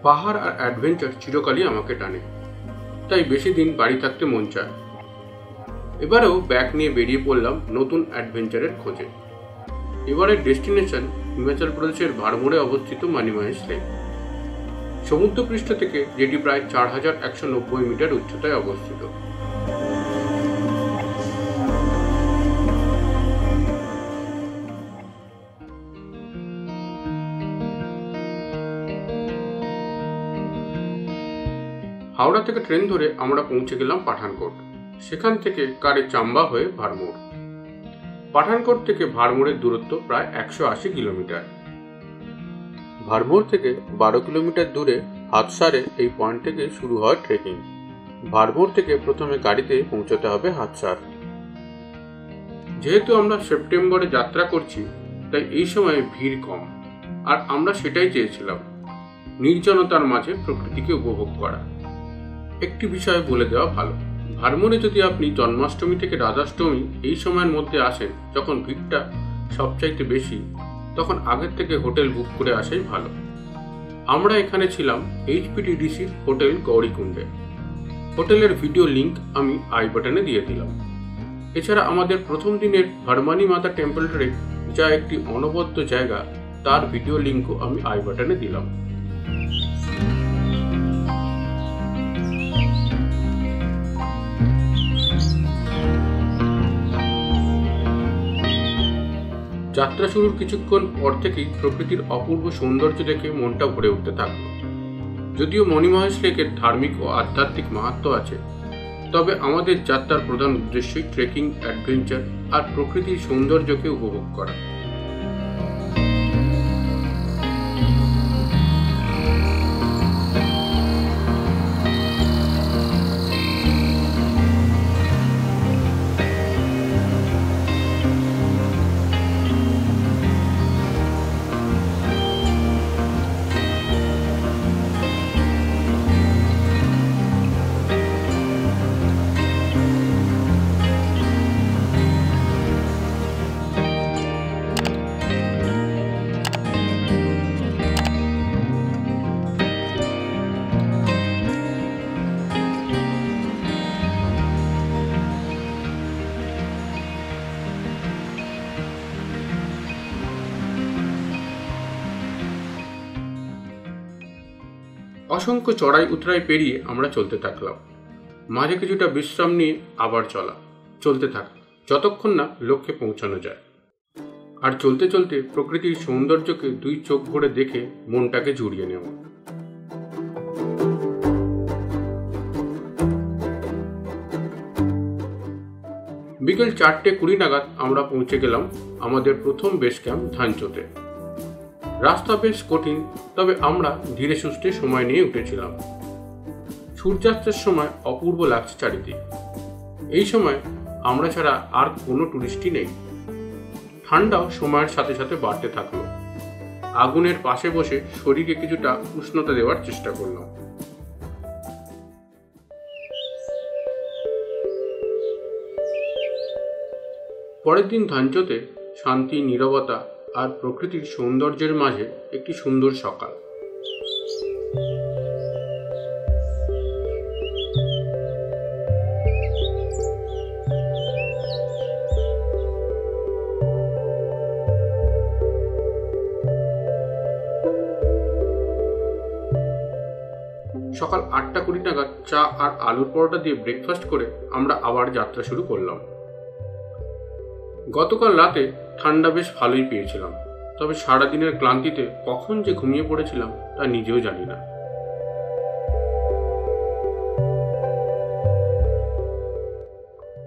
পাহাড় আর অ্যাডভেঞ্চার চিরকালই আমাকে টানে, তাই বেশি দিন বাড়ি থাকতে মন চায়। এবারেও ব্যাগ নিয়ে বেরিয়ে পড়লাম নতুন অ্যাডভেঞ্চারের খোঁজে। এবারের ডেস্টিনেশন হিমাচল প্রদেশের ভারমোরে অবস্থিত মানি মহেশ লেক। সমুদ্রপৃষ্ঠ থেকে যেটি প্রায় 4190 মিটার উচ্চতায় অবস্থিত। হাওড়া থেকে ট্রেন ধরে আমরা পৌঁছে গেলাম পাঠানকোট। সেখান থেকে কারে চাম্বা হয়ে ভারমোর। পাঠানকোট থেকে ভারমোরের দূরত্ব প্রায় 180 কিলোমিটার। ভারমোর থেকে 12 কিলোমিটার দূরে হাতসারে এই পয়েন্ট থেকে শুরু হয় ট্রেকিং। ভারমোর থেকে প্রথমে গাড়িতে পৌঁছতে হবে হাতসার। যেহেতু আমরা সেপ্টেম্বরে যাত্রা করছি, তাই এই সময়ে ভিড় কম, আর আমরা সেটাই চেয়েছিলাম, নির্জনতার মাঝে প্রকৃতিকে উপভোগ করা। একটি বিষয় বলে দেওয়া ভালো, ভারমোরে যদি আপনি জন্মাষ্টমী থেকে রাধাষ্টমী এই সময়ের মধ্যে আসেন, যখন ভিড়টা সবচাইতে বেশি, তখন আগের থেকে হোটেল বুক করে আসাই ভালো। আমরা এখানে ছিলাম HPTDCর হোটেল গৌরীকুণ্ডে। হোটেলের ভিডিও লিংক আমি আই বাটনে দিয়ে দিলাম। এছাড়া আমাদের প্রথম দিনের ভারমানি মাতা টেম্পল ট্রেক, যা একটি অনবদ্য জায়গা, তার ভিডিও লিংকও আমি আই বাটনে দিলাম। যাত্রা শুরুর কিছুক্ষণ পর থেকেই প্রকৃতির অপূর্ব সৌন্দর্য দেখে মনটা ভরে উঠতে থাকল। যদিও মানি মহেশ লেকের ধার্মিক ও আধ্যাত্মিক মাহাত্ম্য আছে, তবে আমাদের যাত্রার প্রধান উদ্দেশ্যই ট্রেকিং, অ্যাডভেঞ্চার আর প্রকৃতির সৌন্দর্যকে উপভোগ করা। অসংখ্য চড়াই উতরাই পেরিয়ে আমরা চলতে থাকলাম। মাঝে কিছুটা বিশ্রাম নিয়ে আবার চলতে থাক, যতক্ষণ না লক্ষ্যে পৌঁছানো যায়। আর চলতে চলতে প্রকৃতির সৌন্দর্যকে দুই চোখ ভরে দেখে মনটাকে জুড়িয়ে নেওয়া। বিকেল 4:20 নাগাদ আমরা পৌঁছে গেলাম আমাদের প্রথম বেস ক্যাম্প ধানচোতে। রাস্তা বেশ কঠিন, তবে আমরা ধীরে সুস্থে সময় নিয়ে উঠেছিলাম। সূর্যাস্তের সময় অপূর্ব লাগছে চারিদিক। এই সময় আমরা ছাড়া আর কোনো টুরিস্টই নেই। ঠান্ডাও সময়ের সাথে সাথে বাড়তে থাকলো। আগুনের পাশে বসে শরীরে কিছুটা উষ্ণতা দেওয়ার চেষ্টা করলাম। পরের দিন ধানচোতে শান্তি, নীরবতা আর প্রকৃতির সৌন্দর্যের মাঝে একটি সুন্দর সকাল। সকাল 8:20 নাগাদ চা আর আলুর পরোটা দিয়ে ব্রেকফাস্ট করে আমরা আবার যাত্রা শুরু করলাম। গতকাল রাতে ঠান্ডা বেশ ভালোই পেয়েছিলাম, তবে সারাদিনের ক্লান্তিতে কখন যে ঘুমিয়ে পড়েছিলাম তা নিজেও জানি না।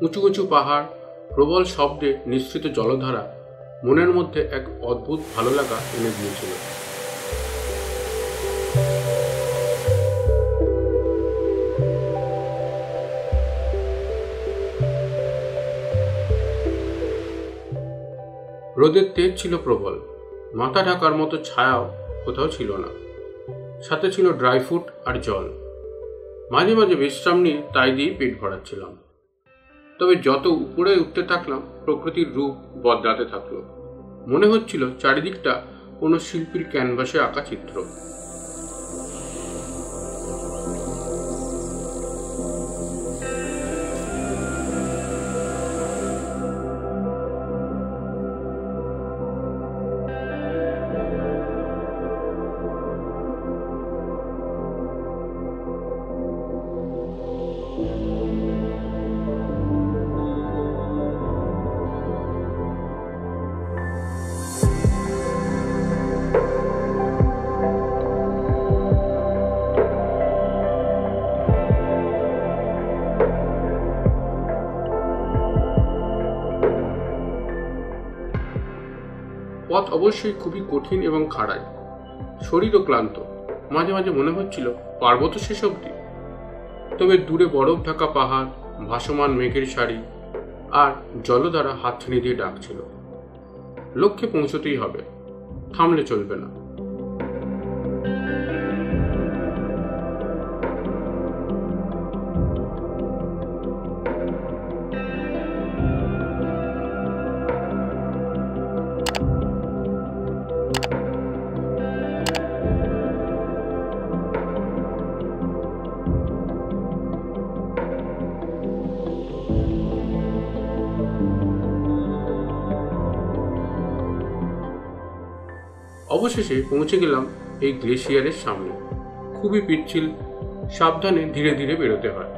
উঁচু উঁচু পাহাড়, প্রবল শব্দে নিঃসৃত জলধারা মনের মধ্যে এক অদ্ভুত ভালো লাগা এনে দিয়েছিল। রোদের তেজ ছিল প্রবল, মাথা ঢাকার মতো ছায়াও কোথাও ছিল না। সাথে ছিল ড্রাই ফ্রুট আর জল। মাঝে মাঝে বিশ্রাম নিয়ে তাই দিয়ে পেট ভরাচ্ছিলাম। তবে যত উপরে উঠতে থাকলাম, প্রকৃতির রূপ বদলাতে থাকলো। মনে হচ্ছিল চারিদিকটা কোনো শিল্পীর ক্যানভাসে আঁকা চিত্র। পথ অবশ্যই খুবই কঠিন এবং খাড়াই, শরীরও ক্লান্ত, মাঝে মাঝে মনে হচ্ছিল পারবো তো শেষ অবধি। তবে দূরে বরফ ঢাকা পাহাড়, ভাসমান মেঘের সারি আর জলধারা হাতছানি দিয়ে ডাকছিল, লক্ষ্যে পৌঁছতেই হবে, থামলে চলবে না। অবশেষে পৌঁছে গেলাম এই গ্লেশিয়ারের সামনে। খুবই পিচ্ছিল, সাবধানে ধীরে ধীরে বেরোতে হয়।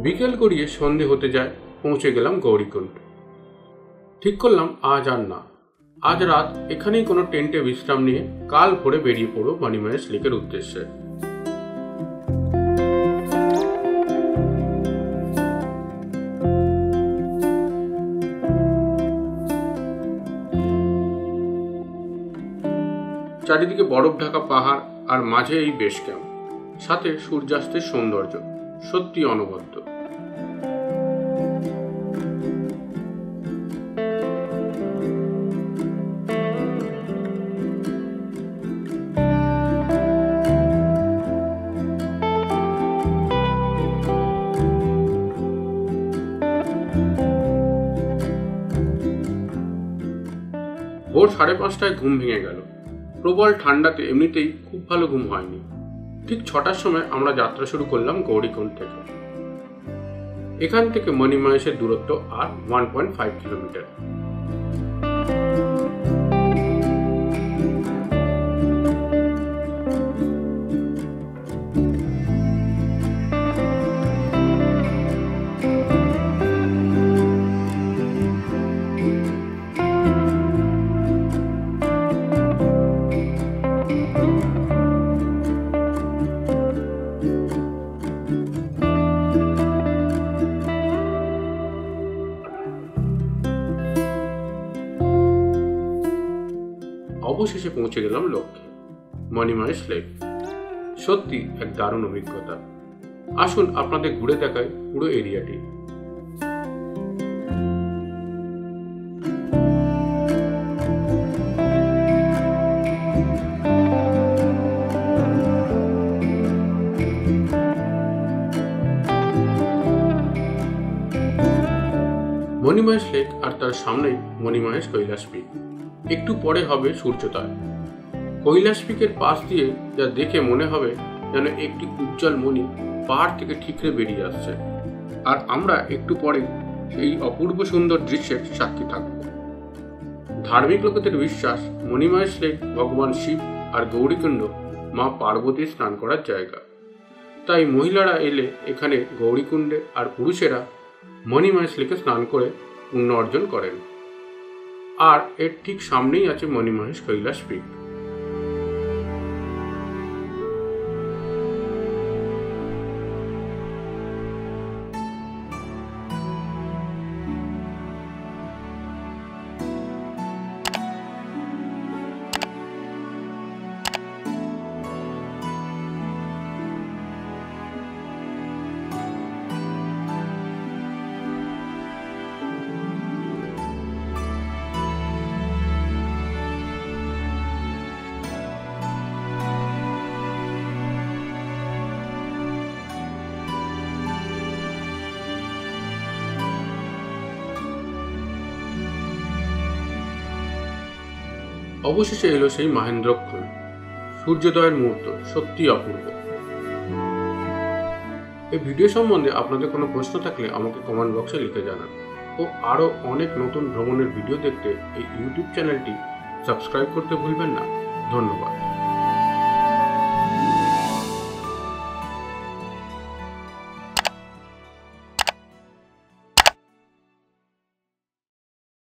বিকেল গড়িয়ে সন্ধে হতে যায়, পৌঁছে গেলাম গৌরীকুণ্ড। ঠিক করলাম আজ আর না, আজ রাত এখানেই কোনো টেন্টে বিশ্রাম নিয়ে কাল ভোরে বেরিয়ে পড়ো মণিমহেশ লেকের উদ্দেশ্যে। চারিদিকে বরফ ঢাকা পাহাড় আর মাঝে এই বেস ক্যাম্প, সাথে সূর্যাস্তের সৌন্দর্য সত্যি অনবদ্য। ভোর 5:30টায় ঘুম ভেঙে গেল। প্রবল ঠান্ডাতে এমনিতেই খুব ভালো ঘুম হয়নি। ঠিক 6টার সময় আমরা যাত্রা শুরু করলাম গৌরীকুণ্ড থেকে। এখান থেকে মণিমহেশের দূরত্ব আর 1.5 কিলোমিটার। অবশেষে পৌঁছে গেলাম লক্ষ্যে, মণিমহেশ লেক। সত্যি এক দারুণ অভিজ্ঞতা। আসুন আপনাদের ঘুরে দেখায় পুরো এরিয়াটি। মণিমহেশ লেক আর তার সামনেই মণিমহেশ কৈলাস পিক। একটু পরে হবে সূর্যোদয়। কৈলাস পিকের পাশ দিয়ে যা দেখে মনে হবে যেন একটি উজ্জ্বল মণি পাহাড় থেকে ঠিকরে বেরিয়ে আসছে, আর আমরা একটু পরে সেই অপূর্ব সুন্দর দৃশ্যের সাক্ষী থাকব। ধার্মিক লোকেদের বিশ্বাস মণিমহেশ লেক ভগবান শিব আর গৌরীকুণ্ড মা পার্বতীর স্নান করার জায়গা। তাই মহিলারা এলে এখানে গৌরীকুণ্ডে আর পুরুষেরা মণিমহেশ লেকে স্নান করে পুণ্য অর্জন করেন। আর এর ঠিক সামনেই আছে মণিমহেশ কৈলাস পিক। অবশেষে এলো সেই মহেন্দ্রক্ষণ, সূর্যোদয়ের মুহূর্ত, সত্যি অপূর্ব। এই ভিডিও সম্বন্ধে আপনাদের কোনো প্রশ্ন থাকলে আমাকে কমেন্ট বক্সে লিখে জানান। ও আরও অনেক নতুন ভ্রমণের ভিডিও দেখতে এই ইউটিউব চ্যানেলটি সাবস্ক্রাইব করতে ভুলবেন না। ধন্যবাদ।